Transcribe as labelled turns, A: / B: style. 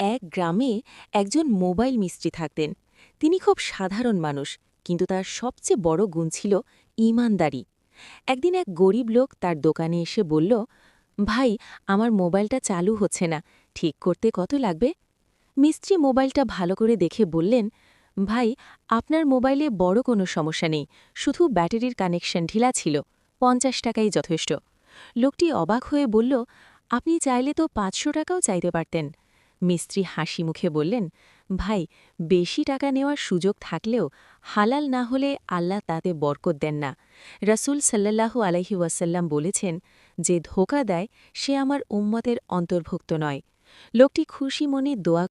A: এক গ্রামে একজন মোবাইল মিস্ত্রি থাকতেন। তিনি খুব সাধারণ মানুষ, কিন্তু তার সবচেয়ে বড় গুণ ছিল ঈমানদারি। একদিন এক গরিব লোক তার দোকানে এসে বলল, ভাই, আমার মোবাইলটা চালু হচ্ছে না, ঠিক করতে কত লাগবে? মিস্ত্রি মোবাইলটা ভালো করে দেখে বললেন, ভাই, আপনার মোবাইলে বড় কোনো সমস্যা নেই, শুধু ব্যাটারির কানেকশন ঢিলা ছিল, ৫০ টাকাই যথেষ্ট। লোকটি অবাক হয়ে বলল, আপনি চাইলে তো ৫০০ টাকাও চাইতে পারতেন। মিস্ত্রি হাসি মুখে বললেন, ভাই, বেশি টাকা নেওয়ার সুযোগ থাকলেও হালাল না হলে আল্লাহ তাতে বরকত দেন না। রাসূল সাল্লাল্লাহু আলাইহি ওয়াসাল্লাম বলেছেন, যে ধোঁকা দেয় সে আমার উম্মতের অন্তর্ভুক্ত নয়। লোকটি খুশি মনে দোয়া